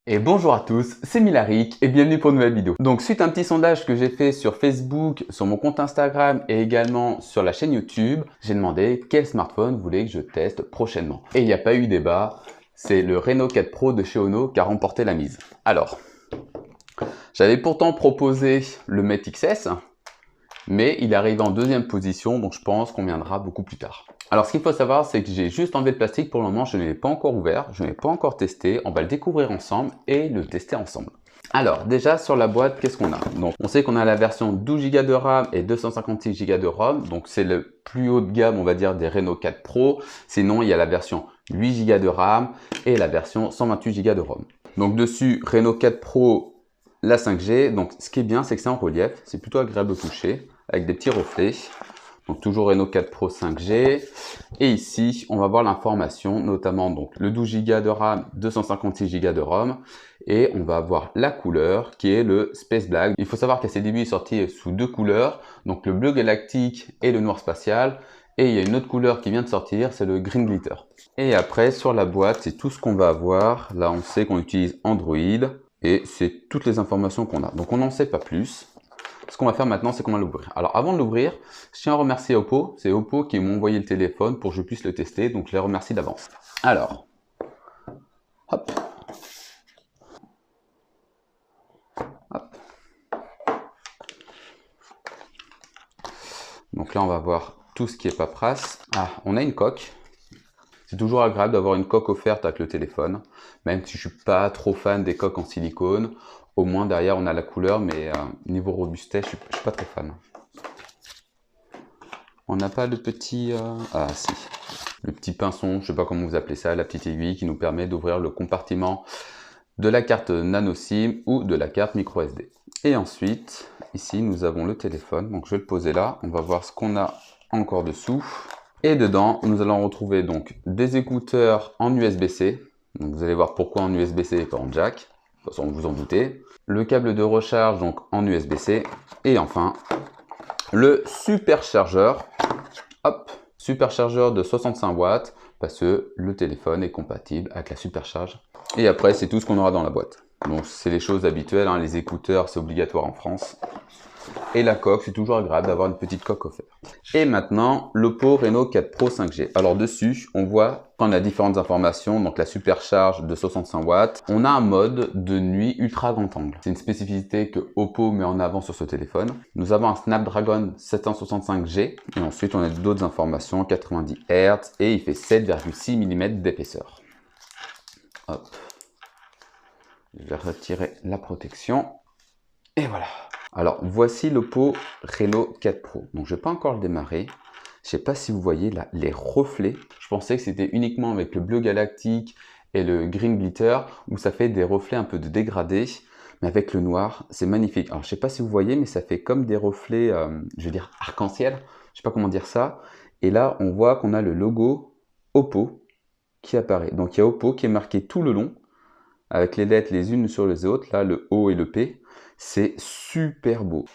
Et bonjour à tous, c'est Milaric et bienvenue pour une nouvelle vidéo. Donc suite à un petit sondage que j'ai fait sur Facebook, sur mon compte Instagram et également sur la chaîne YouTube, j'ai demandé quel smartphone vous voulez que je teste prochainement. Et il n'y a pas eu débat, c'est le Reno 4 Pro de chez Ono qui a remporté la mise. Alors, j'avais pourtant proposé le Mate XS, mais il est arrivé en deuxième position, donc je pense qu'on viendra beaucoup plus tard. Alors ce qu'il faut savoir, c'est que j'ai juste enlevé le plastique pour le moment, je ne l'ai pas encore ouvert, je ne l'ai pas encore testé, on va le découvrir ensemble et le tester ensemble. Alors déjà sur la boîte, qu'est-ce qu'on a? Donc on sait qu'on a la version 12 Go de RAM et 256 Go de ROM, donc c'est le plus haut de gamme on va dire des Reno 4 Pro, sinon il y a la version 8 Go de RAM et la version 128 Go de ROM. Donc dessus Reno 4 Pro, la 5G, donc ce qui est bien c'est que c'est en relief, c'est plutôt agréable au toucher, avec des petits reflets. Donc toujours Reno 4 Pro 5G. Et ici, on va voir l'information, notamment donc le 12 Go de RAM, 256 Go de ROM. Et on va avoir la couleur qui est le Space Black. Il faut savoir qu'à ses débuts, il est sorti sous deux couleurs. Donc le bleu galactique et le noir spatial. Et il y a une autre couleur qui vient de sortir, c'est le Green Glitter. Et après, sur la boîte, c'est tout ce qu'on va avoir. Là, on sait qu'on utilise Android. Et c'est toutes les informations qu'on a. Donc on n'en sait pas plus. Ce qu'on va faire maintenant, c'est qu'on va l'ouvrir. Alors avant de l'ouvrir, je tiens à remercier Oppo. C'est Oppo qui m'a envoyé le téléphone pour que je puisse le tester, donc je les remercie d'avance. Alors, hop. Hop. Donc là, on va voir tout ce qui est paperasse. Ah, on a une coque. C'est toujours agréable d'avoir une coque offerte avec le téléphone, même si je suis pas trop fan des coques en silicone. Au moins derrière on a la couleur, mais niveau robustesse, je suis pas trop fan. On n'a pas le petit... Ah si, le petit pinçon, je sais pas comment vous appelez ça, la petite aiguille qui nous permet d'ouvrir le compartiment de la carte nano SIM ou de la carte micro SD. Et ensuite, ici nous avons le téléphone, donc je vais le poser là, on va voir ce qu'on a encore dessous. Et dedans, nous allons retrouver donc des écouteurs en USB-C. Donc vous allez voir pourquoi en USB-C et pas en jack. De toute façon, vous en doutez. Le câble de recharge donc en USB-C. Et enfin, le superchargeur. Hop, superchargeur de 65 watts parce que le téléphone est compatible avec la supercharge. Et après, c'est tout ce qu'on aura dans la boîte. Donc c'est les choses habituelles, hein. Les écouteurs, c'est obligatoire en France. Et la coque, c'est toujours agréable d'avoir une petite coque offerte. Et maintenant, l'Oppo Reno 4 Pro 5G. Alors dessus, on voit qu'on a différentes informations, donc la supercharge de 65 watts. On a un mode de nuit ultra grand angle. C'est une spécificité que Oppo met en avant sur ce téléphone. Nous avons un Snapdragon 765G. Et ensuite, on a d'autres informations, 90 Hz et il fait 7,6 mm d'épaisseur. Hop. Je vais retirer la protection. Et voilà. Alors, voici l'Oppo Reno 4 Pro. Donc, je ne vais pas encore le démarrer. Je ne sais pas si vous voyez là les reflets. Je pensais que c'était uniquement avec le bleu galactique et le green glitter où ça fait des reflets un peu de dégradé. Mais avec le noir, c'est magnifique. Alors, je ne sais pas si vous voyez, mais ça fait comme des reflets, je veux dire, arc-en-ciel. Je ne sais pas comment dire ça. Et là, on voit qu'on a le logo Oppo qui apparaît. Donc, il y a Oppo qui est marqué tout le long avec les lettres les unes sur les autres. Là, le O et le P. C'est super beau.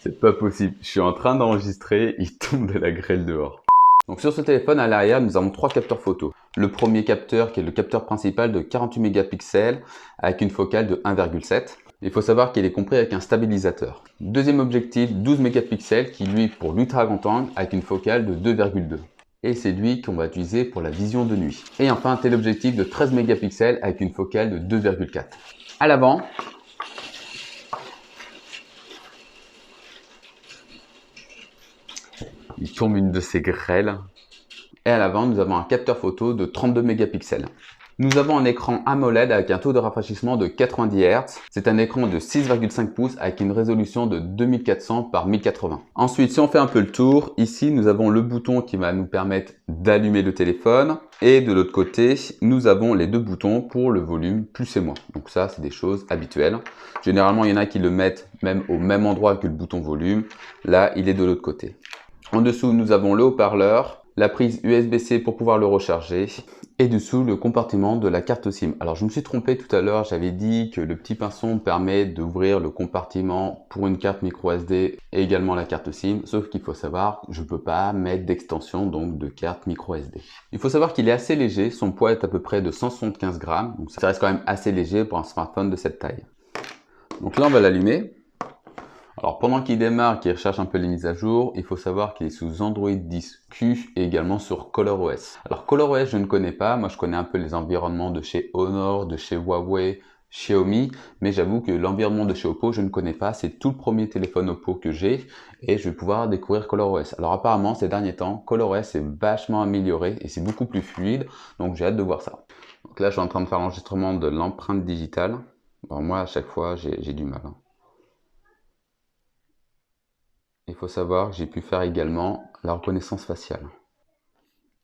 C'est pas possible. Je suis en train d'enregistrer, il tombe de la grêle dehors. Donc sur ce téléphone, à l'arrière, nous avons trois capteurs photo. Le premier capteur qui est le capteur principal de 48 mégapixels avec une focale de 1,7. Il faut savoir qu'il est compris avec un stabilisateur. Deuxième objectif, 12 mégapixels qui lui pour l'ultra grand angle avec une focale de 2,2. Et c'est lui qu'on va utiliser pour la vision de nuit. Et enfin un téléobjectif de 13 mégapixels avec une focale de 2,4. À l'avant, il tombe une de ces grêles. Et à l'avant, nous avons un capteur photo de 32 mégapixels. Nous avons un écran AMOLED avec un taux de rafraîchissement de 90 Hz. C'est un écran de 6,5 pouces avec une résolution de 2400 par 1080. Ensuite, si on fait un peu le tour, ici nous avons le bouton qui va nous permettre d'allumer le téléphone. Et de l'autre côté, nous avons les deux boutons pour le volume plus et moins. Donc ça, c'est des choses habituelles. Généralement, il y en a qui le mettent même au même endroit que le bouton volume. Là, il est de l'autre côté. En dessous, nous avons le haut-parleur, la prise USB-C pour pouvoir le recharger et dessous le compartiment de la carte SIM. Alors je me suis trompé tout à l'heure, j'avais dit que le petit pinceau permet d'ouvrir le compartiment pour une carte micro SD et également la carte SIM, sauf qu'il faut savoir que je ne peux pas mettre d'extension donc de carte micro SD. Il faut savoir qu'il est assez léger, son poids est à peu près de 175 grammes, donc ça reste quand même assez léger pour un smartphone de cette taille. Donc là on va l'allumer. Alors pendant qu'il démarre, qu'il recherche un peu les mises à jour, il faut savoir qu'il est sous Android 10Q et également sur ColorOS. Alors ColorOS je ne connais pas, moi je connais un peu les environnements de chez Honor, de chez Huawei, Xiaomi, mais j'avoue que l'environnement de chez Oppo je ne connais pas, c'est tout le premier téléphone Oppo que j'ai et je vais pouvoir découvrir ColorOS. Alors apparemment ces derniers temps, ColorOS est vachement amélioré et c'est beaucoup plus fluide, donc j'ai hâte de voir ça. Donc là je suis en train de faire l'enregistrement de l'empreinte digitale. Bon, moi à chaque fois j'ai du mal. Il faut savoir que j'ai pu faire également la reconnaissance faciale.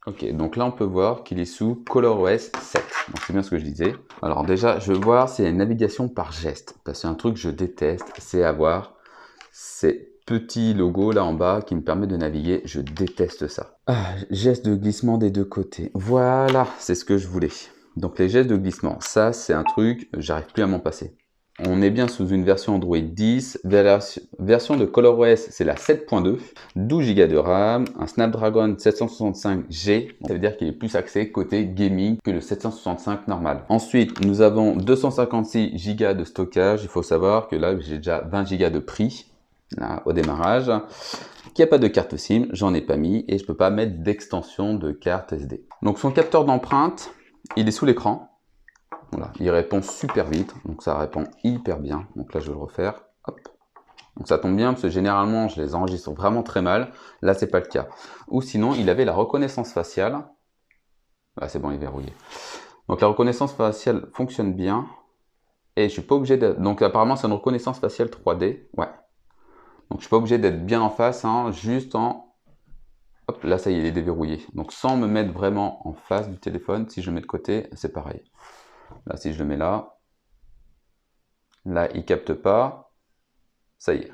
Ok, donc là on peut voir qu'il est sous ColorOS 7. Donc c'est bien ce que je disais. Alors déjà, je veux voir s'il y a une navigation par geste. Parce qu'un truc que je déteste, c'est avoir ces petits logos là en bas qui me permettent de naviguer. Je déteste ça. Ah, geste de glissement des deux côtés. Voilà, c'est ce que je voulais. Donc les gestes de glissement, ça c'est un truc, j'arrive plus à m'en passer. On est bien sous une version Android 10, version de ColorOS c'est la 7.2, 12 Go de RAM, un Snapdragon 765G, ça veut dire qu'il est plus axé côté gaming que le 765 normal. Ensuite, nous avons 256 Go de stockage, il faut savoir que là j'ai déjà 20 Go de prix là, au démarrage, qu'il n'y a pas de carte SIM, j'en ai pas mis et je peux pas mettre d'extension de carte SD. Donc son capteur d'empreinte, il est sous l'écran. Voilà, il répond super vite, donc ça répond hyper bien. Donc là, je vais le refaire. Hop. Donc ça tombe bien parce que généralement, je les enregistre vraiment très mal. Là, c'est pas le cas. Ou sinon, il avait la reconnaissance faciale. Là, c'est bon, il est verrouillé. Donc la reconnaissance faciale fonctionne bien. Et je suis pas obligé de... Donc apparemment, c'est une reconnaissance faciale 3D. Ouais. Donc je suis pas obligé d'être bien en face, hein, juste en... Hop, là, ça y est, il est déverrouillé. Donc sans me mettre vraiment en face du téléphone, si je le mets de côté, c'est pareil. Là, si je le mets là, il capte pas, ça y est.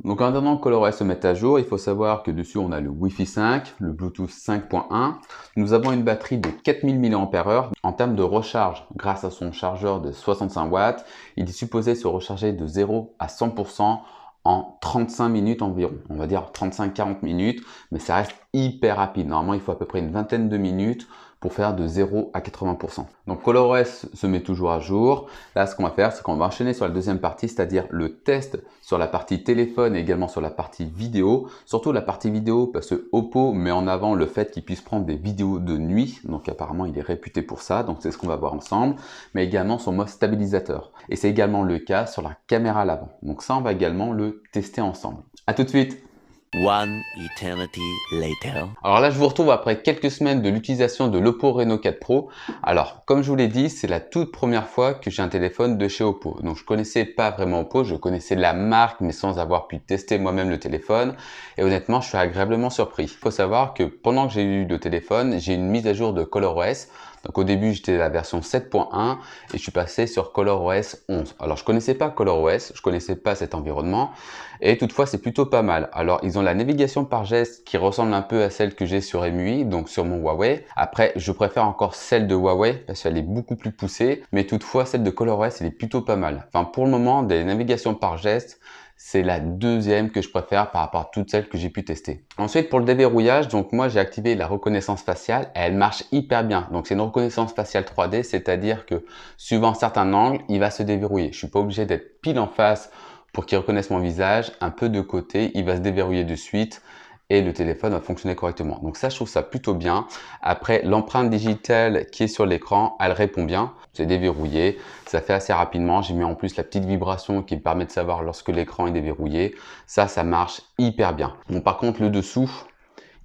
Donc en attendant que ColorOS se mette à jour, il faut savoir que dessus on a le Wi-Fi 5, le Bluetooth 5.1. Nous avons une batterie de 4000 mAh. En termes de recharge, grâce à son chargeur de 65 watts, il est supposé se recharger de 0 à 100% en 35 minutes environ. On va dire 35-40 minutes, mais ça reste hyper rapide. Normalement, il faut à peu près une vingtaine de minutes pour faire de 0 à 80%. Donc ColorOS se met toujours à jour. Là, ce qu'on va faire, c'est qu'on va enchaîner sur la deuxième partie, c'est-à-dire le test sur la partie téléphone et également sur la partie vidéo. Surtout la partie vidéo parce que Oppo met en avant le fait qu'il puisse prendre des vidéos de nuit. Donc apparemment, il est réputé pour ça. Donc c'est ce qu'on va voir ensemble. Mais également son mode stabilisateur. Et c'est également le cas sur la caméra à l'avant. Donc ça, on va également le tester ensemble. À tout de suite! One eternity later. Alors là, je vous retrouve après quelques semaines de l'utilisation de l'Oppo Reno 4 Pro. Alors, comme je vous l'ai dit, c'est la toute première fois que j'ai un téléphone de chez Oppo. Donc, je connaissais pas vraiment Oppo, je connaissais la marque, mais sans avoir pu tester moi-même le téléphone. Et honnêtement, je suis agréablement surpris. Il faut savoir que pendant que j'ai eu le téléphone, j'ai une mise à jour de ColorOS. Donc au début, j'étais à la version 7.1 et je suis passé sur ColorOS 11. Alors je connaissais pas ColorOS, je connaissais pas cet environnement et toutefois c'est plutôt pas mal. Alors ils ont la navigation par geste qui ressemble un peu à celle que j'ai sur MUI, donc sur mon Huawei. Après, je préfère encore celle de Huawei parce qu'elle est beaucoup plus poussée, mais toutefois celle de ColorOS elle est plutôt pas mal. Enfin pour le moment, des navigations par geste, c'est la deuxième que je préfère par rapport à toutes celles que j'ai pu tester. Ensuite, pour le déverrouillage, donc moi j'ai activé la reconnaissance faciale. Elle marche hyper bien. Donc c'est une reconnaissance faciale 3D, c'est-à-dire que suivant certains angles, il va se déverrouiller. Je suis pas obligé d'être pile en face pour qu'il reconnaisse mon visage. Un peu de côté, il va se déverrouiller de suite et le téléphone va fonctionner correctement. Donc ça, je trouve ça plutôt bien. Après, l'empreinte digitale qui est sur l'écran, elle répond bien. C'est déverrouillé, ça fait assez rapidement. J'ai mis en plus la petite vibration qui me permet de savoir lorsque l'écran est déverrouillé. Ça marche hyper bien. Bon, par contre, le dessous,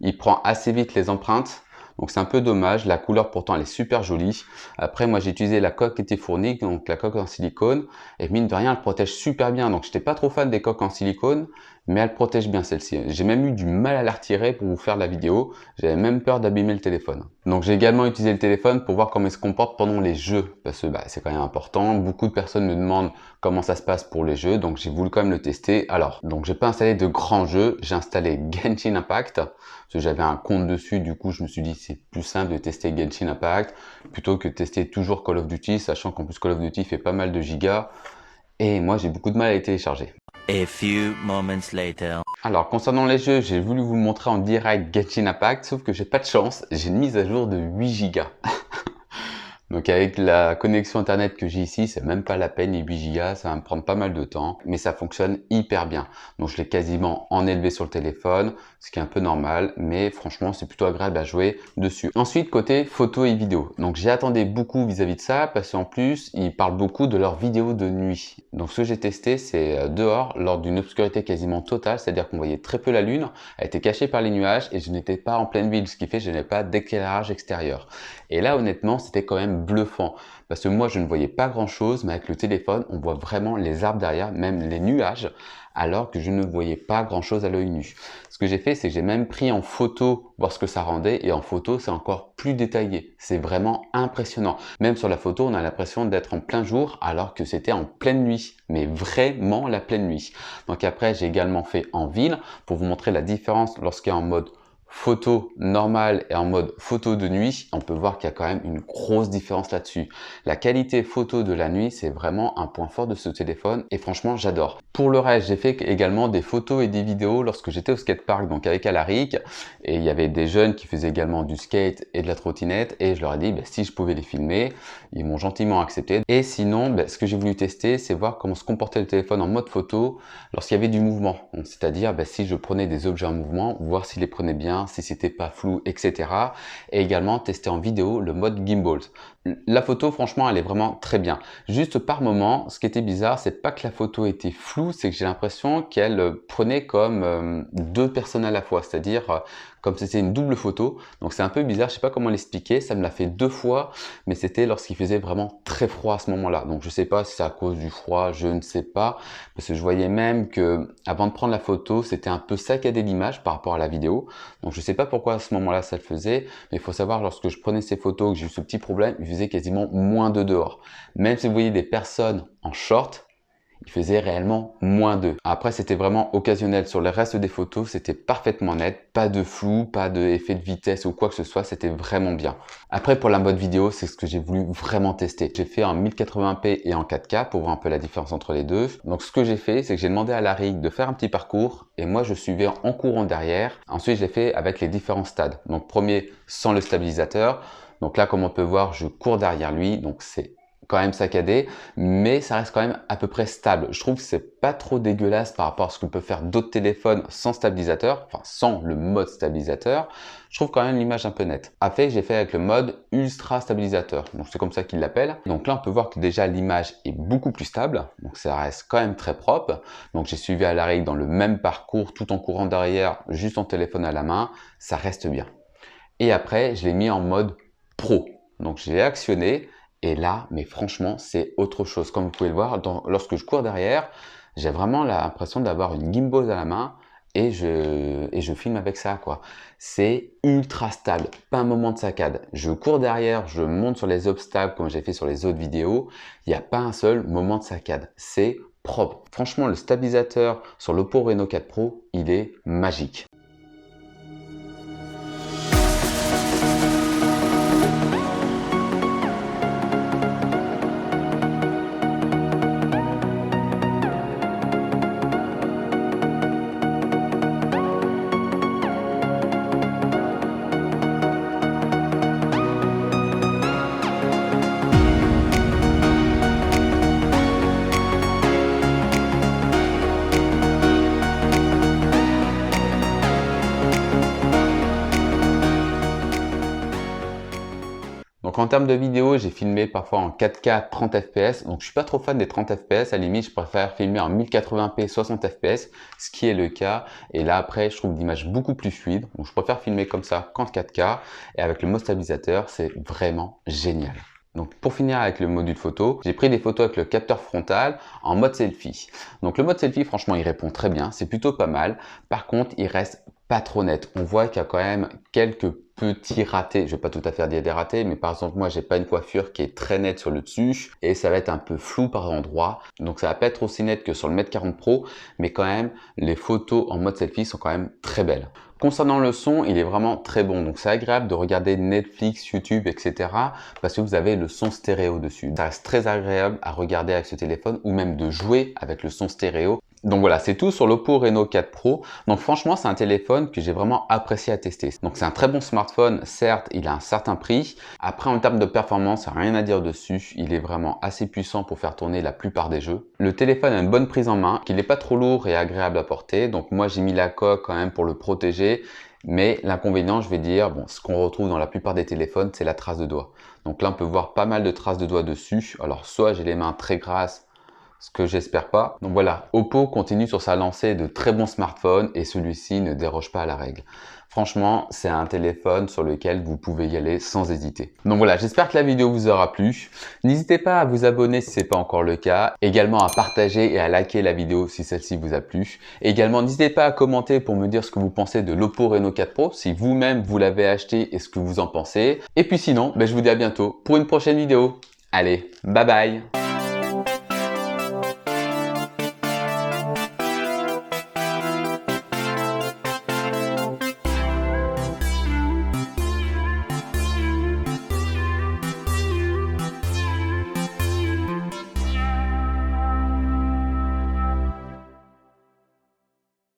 il prend assez vite les empreintes. Donc c'est un peu dommage, la couleur pourtant elle est super jolie. Après moi j'ai utilisé la coque qui était fournie, donc la coque en silicone, et mine de rien elle protège super bien. Donc j'étais pas trop fan des coques en silicone, mais elle protège bien celle-ci. J'ai même eu du mal à la retirer pour vous faire la vidéo, j'avais même peur d'abîmer le téléphone. Donc j'ai également utilisé le téléphone pour voir comment il se comporte pendant les jeux, parce que c'est quand même important. Beaucoup de personnes me demandent comment ça se passe pour les jeux, donc j'ai voulu quand même le tester. Alors, donc j'ai pas installé de grands jeux, j'ai installé Genshin Impact, parce que j'avais un compte dessus, du coup je me suis dit c'est plus simple de tester Genshin Impact, plutôt que de tester toujours Call of Duty, sachant qu'en plus Call of Duty fait pas mal de gigas, et moi j'ai beaucoup de mal à les télécharger. A few moments later. Alors, concernant les jeux, j'ai voulu vous montrer en direct Genshin Impact, sauf que j'ai pas de chance, j'ai une mise à jour de 8 Go. Donc avec la connexion internet que j'ai ici, c'est même pas la peine, les 8 Go, ça va me prendre pas mal de temps, mais ça fonctionne hyper bien. Donc je l'ai quasiment en élevé sur le téléphone, ce qui est un peu normal, mais franchement c'est plutôt agréable à jouer dessus. Ensuite, côté photo et vidéo. Donc j'ai attendu beaucoup vis-à-vis de ça, parce qu'en plus, ils parlent beaucoup de leurs vidéos de nuit. Donc ce que j'ai testé, c'est dehors, lors d'une obscurité quasiment totale, c'est-à-dire qu'on voyait très peu la lune, elle était cachée par les nuages, et je n'étais pas en pleine ville, ce qui fait que je n'avais pas d'éclairage extérieur. Et là, honnêtement, c'était quand même bluffant, parce que moi, je ne voyais pas grand-chose, mais avec le téléphone, on voit vraiment les arbres derrière, même les nuages, alors que je ne voyais pas grand-chose à l'œil nu. Ce que j'ai fait, c'est que j'ai même pris en photo, voir ce que ça rendait, et en photo, c'est encore plus détaillé. C'est vraiment impressionnant. Même sur la photo, on a l'impression d'être en plein jour, alors que c'était en pleine nuit, mais vraiment la pleine nuit. Donc après, j'ai également fait en ville, pour vous montrer la différence lorsqu'il est en mode photo normale et en mode photo de nuit, on peut voir qu'il y a quand même une grosse différence là-dessus. La qualité photo de la nuit, c'est vraiment un point fort de ce téléphone et franchement, j'adore. Pour le reste, j'ai fait également des photos et des vidéos lorsque j'étais au skatepark, donc avec Alaric, et il y avait des jeunes qui faisaient également du skate et de la trottinette et je leur ai dit si je pouvais les filmer, ils m'ont gentiment accepté. Et sinon, ce que j'ai voulu tester, c'est voir comment se comportait le téléphone en mode photo lorsqu'il y avait du mouvement. C'est-à-dire si je prenais des objets en mouvement, voir s'ils les prenaient bien, si c'était pas flou, etc. Et également tester en vidéo le mode gimbal. La photo, franchement, elle est vraiment très bien. Juste par moment, ce qui était bizarre, c'est pas que la photo était floue, c'est que j'ai l'impression qu'elle prenait comme deux personnes à la fois, c'est-à-dire comme si c'était une double photo. Donc c'est un peu bizarre, je sais pas comment l'expliquer, ça me l'a fait 2 fois, mais c'était lorsqu'il faisait vraiment très froid à ce moment-là. Donc je sais pas si c'est à cause du froid, je ne sais pas, parce que je voyais même que avant de prendre la photo, c'était un peu saccadé l'image par rapport à la vidéo. Donc je sais pas pourquoi à ce moment-là ça le faisait, mais il faut savoir, lorsque je prenais ces photos, que j'ai eu ce petit problème, il faisait quasiment moins de dehors. Même si vous voyez des personnes en short, il faisait réellement moins 2. Après, c'était vraiment occasionnel. Sur le reste des photos, c'était parfaitement net. Pas de flou, pas d'effet de vitesse ou quoi que ce soit. C'était vraiment bien. Après, pour la mode vidéo, c'est ce que j'ai voulu vraiment tester. J'ai fait en 1080p et en 4K pour voir un peu la différence entre les deux. Donc, ce que j'ai fait, c'est que j'ai demandé à Larry de faire un petit parcours et moi, je suivais en courant derrière. Ensuite, je l'ai fait avec les différents stades. Donc, premier, sans le stabilisateur. Donc là, comme on peut voir, je cours derrière lui. Donc, c'est quand même saccadé, mais ça reste quand même à peu près stable. Je trouve que c'est pas trop dégueulasse par rapport à ce que peuvent faire d'autres téléphones sans stabilisateur, enfin sans le mode stabilisateur. Je trouve quand même l'image un peu nette. Après, j'ai fait avec le mode ultra stabilisateur, donc c'est comme ça qu'ils l'appellent. Donc là, on peut voir que déjà l'image est beaucoup plus stable, donc ça reste quand même très propre. Donc j'ai suivi à l'arrêt dans le même parcours, tout en courant derrière, juste en téléphone à la main, ça reste bien. Et après, je l'ai mis en mode pro. Donc j'ai actionné. Et là, mais franchement, c'est autre chose. Comme vous pouvez le voir, lorsque je cours derrière, j'ai vraiment l'impression d'avoir une gimbal à la main et je filme avec ça, quoi. C'est ultra stable, pas un moment de saccade. Je cours derrière, je monte sur les obstacles comme j'ai fait sur les autres vidéos. Il n'y a pas un seul moment de saccade. C'est propre. Franchement, le stabilisateur sur l'Oppo Reno 4 Pro, il est magique. Donc en termes de vidéo, j'ai filmé parfois en 4K 30 fps, donc je suis pas trop fan des 30 fps, à la limite je préfère filmer en 1080p 60 fps, ce qui est le cas, et là après je trouve l'image beaucoup plus fluide, donc je préfère filmer comme ça qu'en 4K, et avec le mode stabilisateur c'est vraiment génial. Donc pour finir avec le module photo, j'ai pris des photos avec le capteur frontal en mode selfie. Donc le mode selfie, franchement, il répond très bien, c'est plutôt pas mal. Par contre, il reste pas trop net. On voit qu'il y a quand même quelques petits ratés. Je vais pas tout à fait dire des ratés, mais par exemple, moi, j'ai pas une coiffure qui est très nette sur le dessus et ça va être un peu flou par endroits. Donc, ça va pas être aussi net que sur le Mate 40 Pro, mais quand même, les photos en mode selfie sont quand même très belles. Concernant le son, il est vraiment très bon. Donc, c'est agréable de regarder Netflix, YouTube, etc. parce que vous avez le son stéréo dessus. Ça reste très agréable à regarder avec ce téléphone ou même de jouer avec le son stéréo. Donc voilà, c'est tout sur l'Oppo Reno 4 Pro. Donc franchement, c'est un téléphone que j'ai vraiment apprécié à tester. Donc c'est un très bon smartphone, certes, il a un certain prix. Après, en termes de performance, rien à dire dessus. Il est vraiment assez puissant pour faire tourner la plupart des jeux. Le téléphone a une bonne prise en main, qu'il n'est pas trop lourd et agréable à porter. Donc moi, j'ai mis la coque quand même pour le protéger. Mais l'inconvénient, je vais dire, bon, ce qu'on retrouve dans la plupart des téléphones, c'est la trace de doigt. Donc là, on peut voir pas mal de traces de doigts dessus. Alors soit j'ai les mains très grasses, ce que j'espère pas. Donc voilà, Oppo continue sur sa lancée de très bons smartphones et celui-ci ne déroge pas à la règle. Franchement, c'est un téléphone sur lequel vous pouvez y aller sans hésiter. Donc voilà, j'espère que la vidéo vous aura plu. N'hésitez pas à vous abonner si ce n'est pas encore le cas. Également à partager et à liker la vidéo si celle-ci vous a plu. Également, n'hésitez pas à commenter pour me dire ce que vous pensez de l'Oppo Reno 4 Pro, si vous-même vous l'avez acheté et ce que vous en pensez. Et puis sinon, je vous dis à bientôt pour une prochaine vidéo. Allez, bye bye!